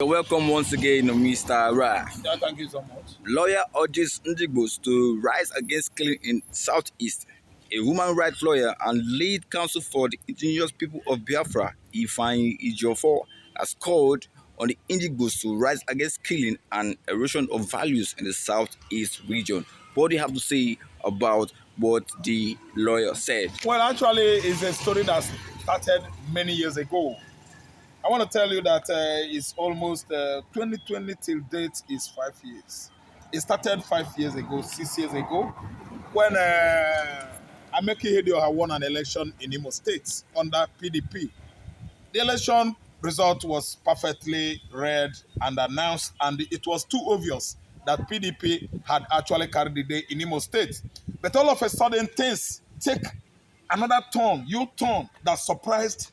Welcome once again, Mr. Ra. Yeah, thank you so much. Lawyer urges Igbos to rise against killing in Southeast. A human rights lawyer and lead counsel for the indigenous people of Biafra, Ifeanyi Ejiofor, has called on the Igbos to rise against killing and erosion of values in the Southeast region. What do you have to say about what the lawyer said? Well, actually, it's a story that started many years ago. I want to tell you that it's almost 2020 till date is 5 years. It started 5 years ago, 6 years ago, when Ameki Hedioha won an election in Imo State under PDP. The election result was perfectly read and announced, and it was too obvious that PDP had actually carried the day in Imo State. But all of a sudden, things take another turn, U-turn, that surprised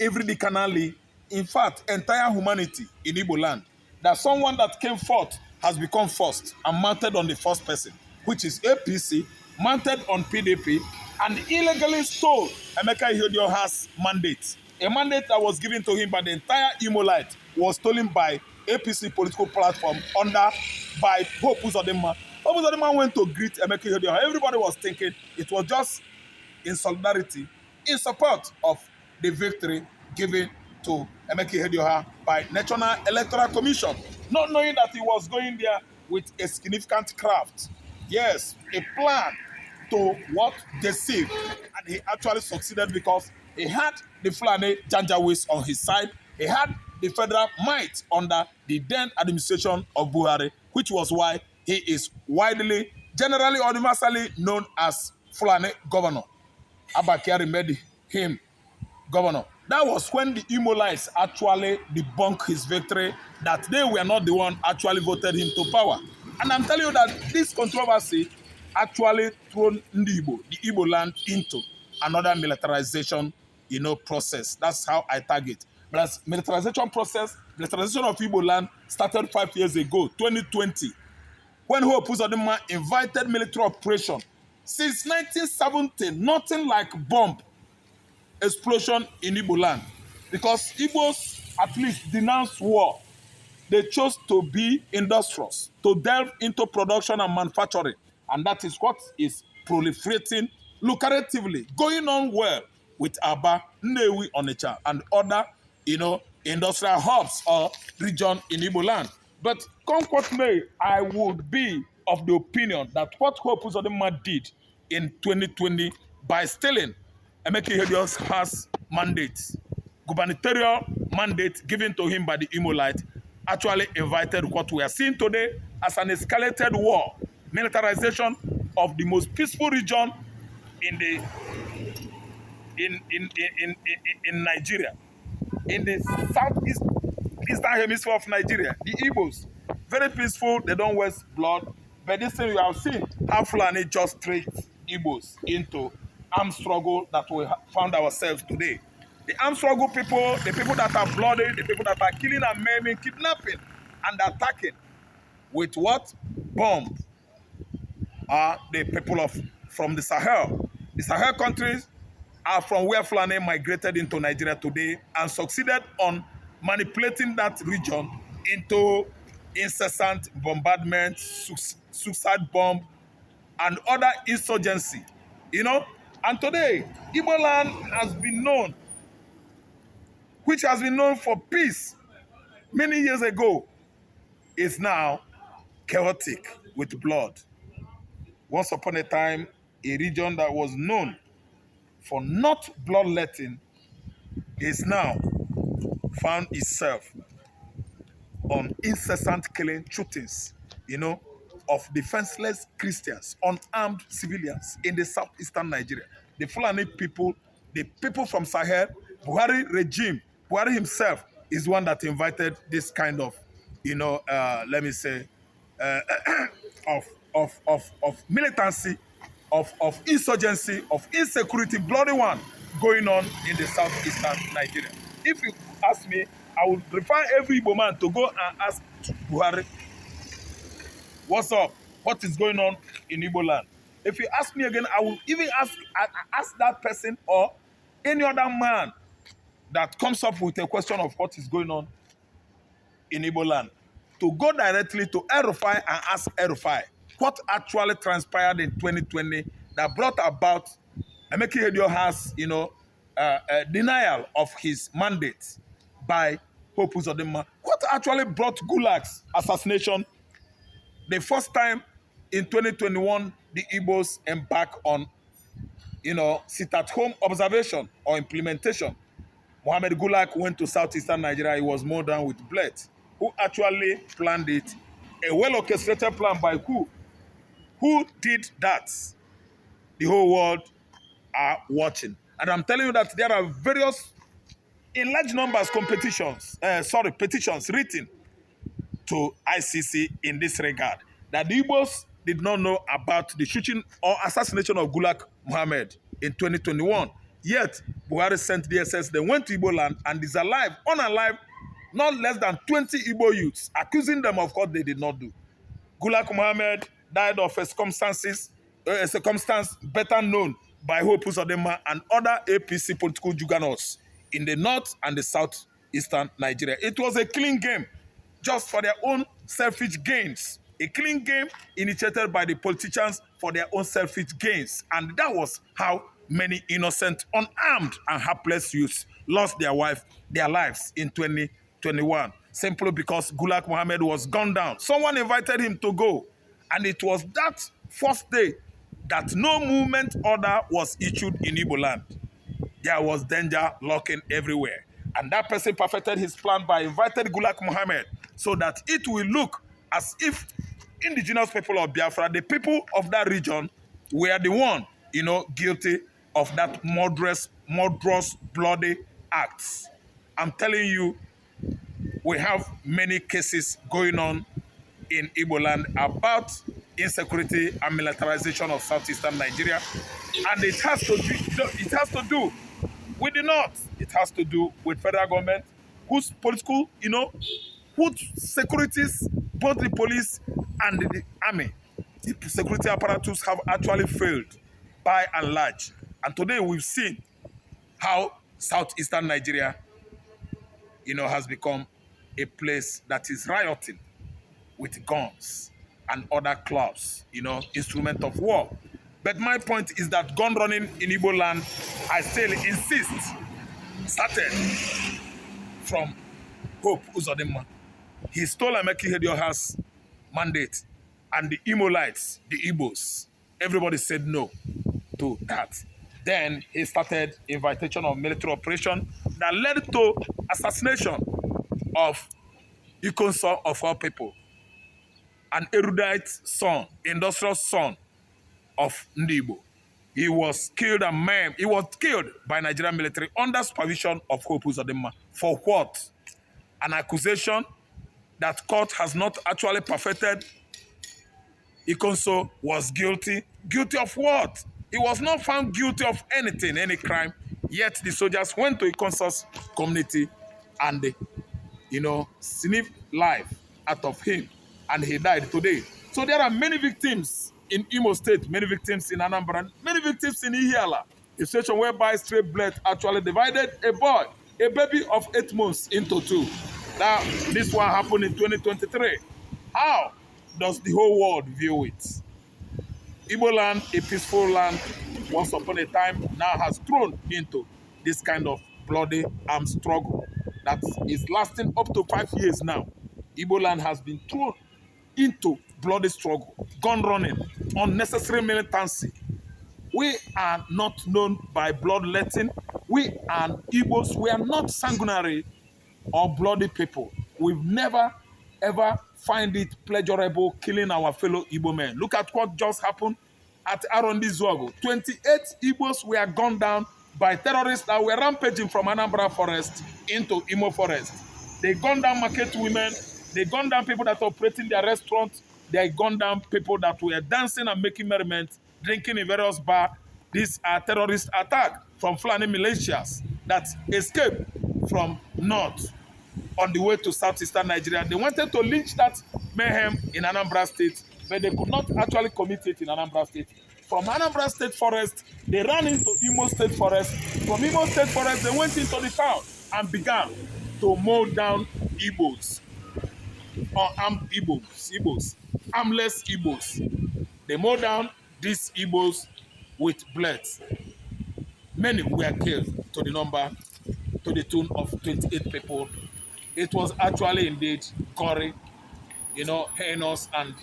every Decanali, in fact, entire humanity in Igbo land. That someone that came forth has become first and mounted on the first person, which is APC, mounted on PDP, and illegally stole Emeka Ihedioha's mandate. A mandate that was given to him by the entire Imolite was stolen by APC political platform under by Hope Uzodinma. Hope Uzodinma went to greet Emeka Ihedioha. Everybody was thinking it was just in solidarity, in support of the victory given to Emeka Ihedioha by National Electoral Commission, not knowing that he was going there with a significant craft. Yes, a plan to what? Deceive. And he actually succeeded because he had the Fulani Janjaweeds on his side. He had the federal might under the then administration of Buhari, which was why he is widely, generally, universally known as Fulani governor. Abba Kyari made him governor. That was when the Imolites actually debunked his victory, that they were not the one actually voted him to power. And I'm telling you that this controversy actually thrown the Igbo land into another militarization, process. That's how I target. But militarization process, militarization of Igbo land started 5 years ago, 2020, when Hope Uzodinma invited military operation. Since 1970, nothing like bomb explosion in Igbo land. Because Igbos at least denounced war. They chose to be industrious, to delve into production and manufacturing. And that is what is proliferating lucratively, going on well with Aba, Nnewi, Onitsha, and other, industrial hubs or region in Igbo land. But come what may, I would be of the opinion that what Hope Uzodinma did in 2020 by stealing Emeka Ihedioha's mandate, gubernatorial mandate given to him by the Imolite, actually invited what we are seeing today as an escalated war, militarization of the most peaceful region in the in Nigeria, in the southeast eastern hemisphere of Nigeria. The Igbos, very peaceful, they don't waste blood. But this thing we have seen how Fulani just tricked Igbos into armed struggle that we found ourselves today. The armed struggle people, the people that are bloody, the people that are killing and maiming, kidnapping and attacking with what? Bomb are the people from the Sahel. The Sahel countries are from where Fulani migrated into Nigeria today and succeeded on manipulating that region into incessant bombardment, suicide bomb, and other insurgency. And today, Igbo land has been known, which has been known for peace many years ago, is now chaotic with blood. Once upon a time, a region that was known for not bloodletting is now found itself on incessant killing, shootings, of defenseless Christians, unarmed civilians in the southeastern Nigeria. The Fulani people, the people from Sahel, Buhari regime, Buhari himself is one that invited this kind of, let me say, uh, of militancy, of insurgency, of insecurity, bloody one going on in the southeastern Nigeria. If you ask me, I would refer every Igbo man to go and ask Buhari, what's up? What is going on in Igbo land? If you ask me again, I will even ask that person or any other man that comes up with a question of what is going on in Igbo land, to go directly to El-Rufai and ask El-Rufai what actually transpired in 2020 that brought about Emeka Ihediofor has, denial of his mandate by Hope Uzodinma. What actually brought Gulag's assassination? The first time in 2021, the Igbos embarked on, sit-at-home observation or implementation. Mohammed Gulag went to southeastern Nigeria. He was mowed down with bullets. Who actually planned it? A well-orchestrated plan by who? Who did that? The whole world are watching. And I'm telling you that there are various, in large numbers, petitions written to ICC in this regard. That the Igbos did not know about the shooting or assassination of Gulag Mohammed in 2021. Yet, Buhari sent DSS. They went to Igbo land and unalive, not less than 20 Igbo youths, accusing them of what they did not do. Gulag Mohammed died of a circumstance better known by Hope Uzodinma and other APC political juggernauts in the north and the southeastern Nigeria. It was a clean game, just for their own selfish gains. A clean game initiated by the politicians for their own selfish gains. And that was how many innocent, unarmed, and helpless youths lost their lives in 2021. Simply because Gulag Mohammed was gunned down. Someone invited him to go. And it was that first day that no movement order was issued in Igbo land. There was danger lurking everywhere. And that person perfected his plan by inviting Gulag Mohammed so that it will look as if indigenous people of Biafra, the people of that region, were the one, guilty of that murderous, bloody acts. I'm telling you, we have many cases going on in Igbo land about insecurity and militarization of southeastern Nigeria. And it has to do with the North. It has to do with federal government, whose political, whose securities, both the police and the army, the security apparatus have actually failed by and large. And today we've seen how southeastern Nigeria, has become a place that is rioting with guns and other clubs, instrument of war. But my point is that gun running in Igbo land, I still insist, started from Hope Uzodinma. He stole Emeka Ihediofor's mandate, and the Imolites, the Igbos, everybody said no to that. Then he started invitation of military operation that led to assassination of Ikonso of all people, an erudite son, industrial son of Ndibo. He was killed He was killed by Nigerian military under supervision of Hope Uzodinma. For what? An accusation that court has not actually perfected. Ikonso was guilty. Guilty of what? He was not found guilty of anything, any crime. Yet the soldiers went to Ikonso's community and sniffed life out of him. And he died today. So there are many victims in Imo State, many victims in Anambra, many victims in Ihiala. A situation whereby stray bullets actually divided a baby of 8 months into two. Now, this one happened in 2023. How does the whole world view it? Igbo land, a peaceful land, once upon a time, now has thrown into this kind of bloody armed struggle that is lasting up to 5 years now. Igbo land has been thrown into bloody struggle, gun running, unnecessary militancy. We are not known by bloodletting. We are Igbos. We are not sanguinary or bloody people. We've never, ever find it pleasurable killing our fellow Igbo men. Look at what just happened at Arondi Zuago. 28 Igbos were gunned down by terrorists that were rampaging from Anambra forest into Imo forest. They gunned down market women. They gunned down people that were operating their restaurants. They gunned down people that were dancing and making merriment, drinking in various bars. These are terrorist attacks from Fulani militias that escaped from north on the way to southeastern Nigeria. They wanted to lynch that mayhem in Anambra State, but they could not actually commit it in Anambra State. From Anambra State Forest, they ran into Imo State Forest. From Imo State Forest, they went into the town and began to mow down Igbos. unarmed Igbos, armless Igbos. They mowed down these Igbos with bullets. Many were killed to the number, to the tune of 28 people. It was actually indeed gory, heinous, and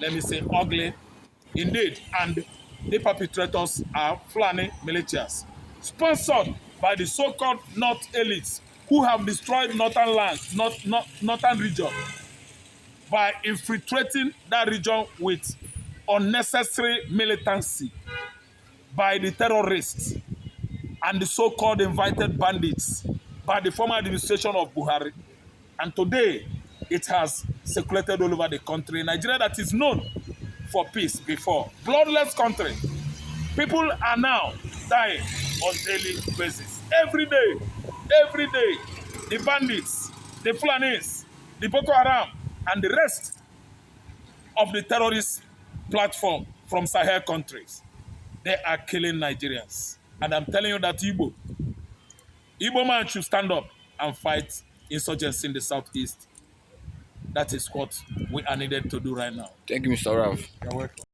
let me say ugly. Indeed, and the perpetrators are Fulani militias, sponsored by the so-called North elites who have destroyed northern lands, northern region, by infiltrating that region with unnecessary militancy by the terrorists and the so-called invited bandits by the former administration of Buhari. And today, it has circulated all over the country. Nigeria that is known for peace before. Bloodless country. People are now dying on daily basis. Every day, the bandits, the Fulanis, the Boko Haram, and the rest of the terrorist platform from Sahel countries, they are killing Nigerians. And I'm telling you that Igbo man should stand up and fight insurgency in the southeast. That is what we are needed to do right now. Thank you, Mr. Ralph. You're welcome.